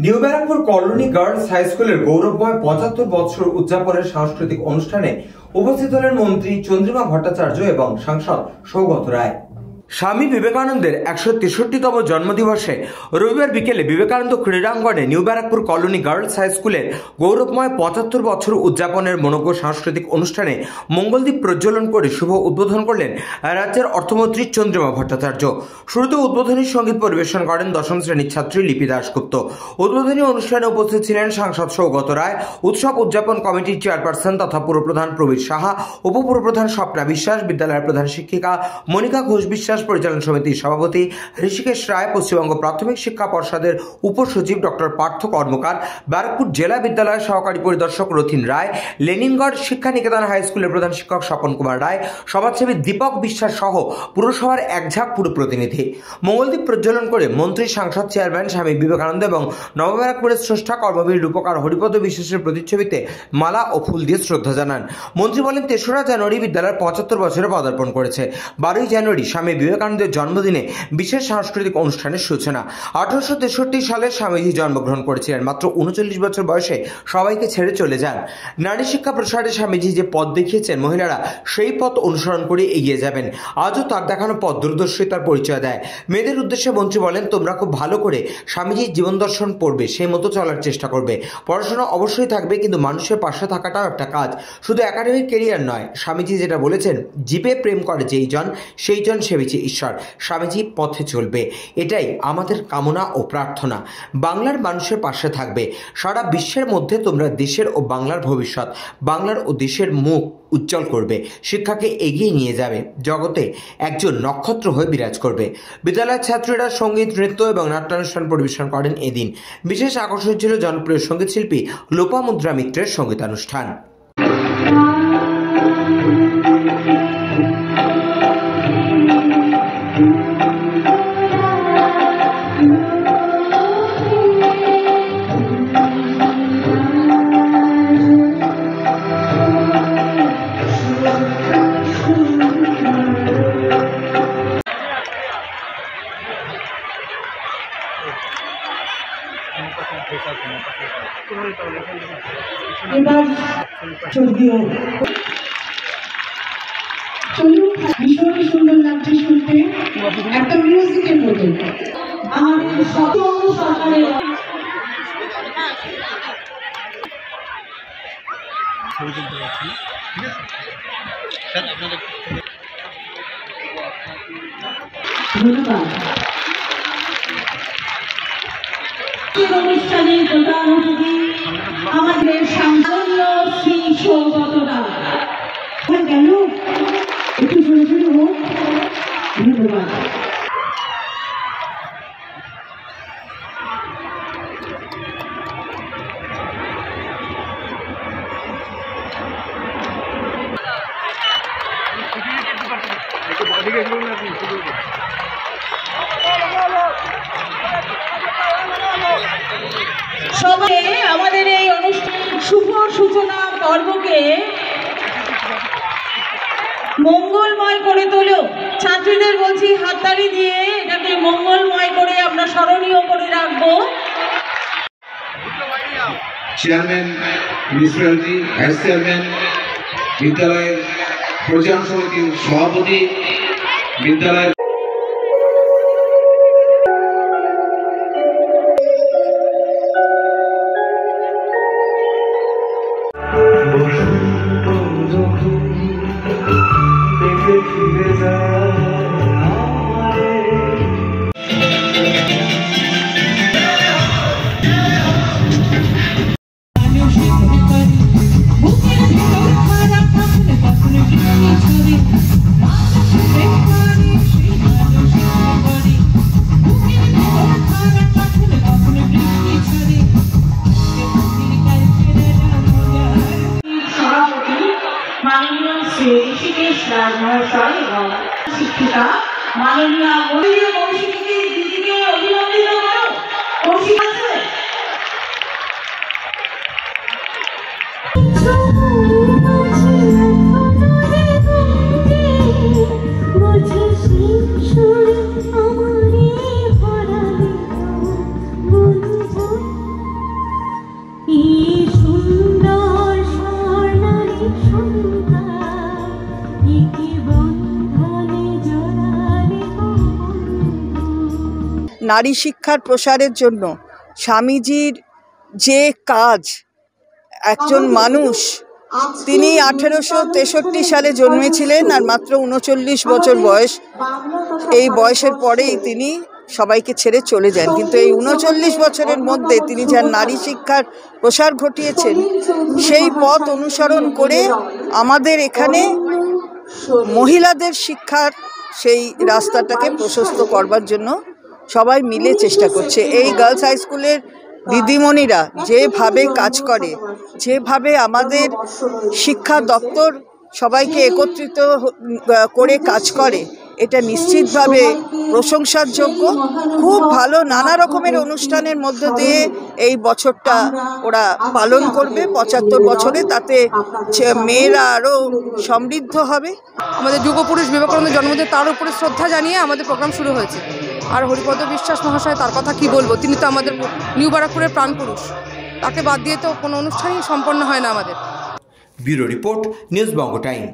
New Barrackpore colony girls high স্কুলের গৌরবময় ৭৫ বছর উদযাপনের সাংস্কৃতিক অনুষ্ঠানে উপস্থিত হলেন মন্ত্রী চন্দ্রিমা ভট্টাচার্য এবং সাংসদ সৌগত রায়। স্বামী বিবেকানন্দের ১৬৩তম জন্মদিবসে রবিবার বিকেলে বিবেকানন্দ ক্রীড়াঙ্গনে new Barrackpore colony girls high স্কুলের গৌরবময় ৭৫ বছর উদযাপনের মনোজ্ঞ সাংস্কৃতিক অনুষ্ঠানে মঙ্গলদ্বীপ প্রজ্বলন করে শুভ উদ্বোধন করলেন রাজ্যের অর্থমন্ত্রী চন্দ্রিমা ভট্টাচার্য। শুরুতে উদ্বোধনী সঙ্গীত পরিবেশন করেন দশম শ্রেণীর ছাত্রী লিপি দাশগুপ্ত। উদ্বোধনী অনুষ্ঠানে উপস্থিত ছিলেন সাংসদ সৌগত রায়, উৎসব উদযাপন কমিটির চেয়ারপারসন তথা পুরপ্রধান প্রবীর সাহা, উপপুরপ্রধান স্বপ্না বিশ্বাস, বিদ্যালয়ের প্রধান শিক্ষিকা মনিকা ঘোষ বিশ্বাস, পরিচালন সমিতির সভাপতি ঋষিকেশ রায়, পশ্চিমবঙ্গ প্রাথমিক শিক্ষা পর্ষদের উপসচিব ডক্টর পার্থ কর্মকার, ব্যারাকপুর জেলা বিদ্যালয়ের সহকারী পরিদর্শক রথিন রায়, লেনিনগড় শিক্ষা নিকেতন হাই স্কুলের প্রধান শিক্ষক স্বপন কুমার রায়, সমাজসেবী দীপক বিশ্বাস সহ পুরসভার একঝাঁক পুর প্রতিনিধি। মঙ্গলদ্বীপ প্রজ্বলন করে মন্ত্রী, সাংসদ, চেয়ারম্যান স্বামী বিবেকানন্দ এবং নবব্যারাকপুরের স্রষ্টা কর্মবীর রূপকার হরিপদ বিশ্বাসের প্রতিচ্ছবিতে মালা ও ফুল দিয়ে শ্রদ্ধা জানান। মন্ত্রী বলেন, ৩রা জানুয়ারি বিদ্যালয়ের ৭৫ বছরে পদার্পণ করেছে। ১২ই জানুয়ারি স্বামী বিবেকানন্দের জন্মদিনে বিশেষ সাংস্কৃতিক অনুষ্ঠানের সূচনা। ১৮৬৩ সালে স্বামীজি জন্মগ্রহণ করেছিলেন। মাত্র ৩৯ বছর বয়সে সবাইকে ছেড়ে চলে যান। নারী শিক্ষা প্রসারে স্বামীজি যে পথ দেখিয়েছেন, মহিলারা সেই পথ অনুসরণ করে এগিয়ে যাবেন। আজও তার দেখানো পথ দূরদর্শিতার পরিচয় দেয়। মেয়েদের উদ্দেশ্যে মন্ত্রী বলেন, তোমরা খুব ভালো করে স্বামীজির জীবন দর্শন পড়বে, সেই মতো চলার চেষ্টা করবে। পড়াশোনা অবশ্যই থাকবে, কিন্তু মানুষের পাশে থাকাটাও একটা কাজ, শুধু একাডেমিক কেরিয়ার নয়। স্বামীজি যেটা বলেছেন, জীবে প্রেম করে যেই জন সেই জন সেবিছে ঈশ্বর। স্বামীজি পথে চলবে, এটাই আমাদের কামনা ও প্রার্থনা। বাংলার মানুষের পাশে থাকবে। সারা বিশ্বের মধ্যে তোমরা দেশের ও বাংলার ভবিষ্যৎ, বাংলার ও দেশের মুখ উজ্জ্বল করবে। শিক্ষাকে এগিয়ে নিয়ে যাবে, জগতে একজন নক্ষত্র হয়ে বিরাজ করবে। বিদ্যালয়ের ছাত্রীরা সঙ্গীত, নৃত্য এবং নাট্যানুষ্ঠান পরিবেশন করেন এদিন। বিশেষ আকর্ষণ ছিল জনপ্রিয় সঙ্গীত শিল্পী লোপামুদ্রা মিত্রের সঙ্গীতানুষ্ঠান। এবার স্বর্গীয় ভীষণ সুন্দর লাগছে শুনতে, একটা মিউজিকের মতো। আমাদের সকল সরকারের ধন্যবাদ। অনুষ্ঠানের প্রধান অতিথি আমাদের সাংসদ শ্রী সৌগত রায়। কেন একটু জোরে জোরে হোক। ধন্যবাদ। সবাই আমাদের এই অনুষ্ঠান শুভ সূচনা পর্বকে মঙ্গলময় করে তোলো। ছাত্রীদের বলছি, হাততালি দিয়ে এটাকে মঙ্গলময় করে আমরা স্মরণীয় করে রাখবো। চেয়ারম্যান, মিউনিসিপ্যালিটি ভাইস চেয়ারম্যান, বিদ্যালয়ের পরিচালন সমিতির সভাপতি, বিদ্যালয়ের মাননীয় শ্রী ঋষিকেশ রায় মহাশয় এবং শিক্ষিকা মাননীয় কৌশিকী দিদিকে অভিনন্দিত করো। কৌশিক আছে? নারী শিক্ষার প্রসারের জন্য স্বামীজির যে কাজ, একজন মানুষ, তিনি 1863 সালে জন্মেছিলেন আর মাত্র 39 বছর বয়স। এই বয়সের পরেই তিনি সবাইকে ছেড়ে চলে যান, কিন্তু এই 39 বছরের মধ্যে তিনি যার নারী শিক্ষার প্রসার ঘটিয়েছেন, সেই পথ অনুসরণ করে আমাদের এখানে মহিলাদের শিক্ষার সেই রাস্তাটাকে প্রশস্ত করবার জন্য সবাই মিলে চেষ্টা করছে। এই গার্লস হাই স্কুলের দিদিমণিরা যেভাবে কাজ করে, যেভাবে আমাদের শিক্ষা দপ্তর সবাইকে একত্রিত করে কাজ করে, এটা নিশ্চিতভাবে প্রশংসার যোগ্য। খুব ভালো নানা রকমের অনুষ্ঠানের মধ্য দিয়ে এই বছরটা ওরা পালন করবে 75 বছরে, তাতে মেয়েরা আরও সমৃদ্ধ হবে। আমাদের যুগপুরুষ বিবেকানন্দের জন্মদিন, তার উপরে শ্রদ্ধা জানিয়ে আমাদের প্রোগ্রাম শুরু হয়েছে। আর হরিপদ বিশ্বাস মহাশয়, তার কথা কি বলবো, তিনি তো আমাদের নিউ ব্যারাকপুরের প্রাণপুরুষ, তাকে বাদ দিয়ে তো কোনো অনুষ্ঠানই সম্পন্ন হয় না আমাদের। ব্যুরো রিপোর্ট, নিউজ বঙ্গ টাইম।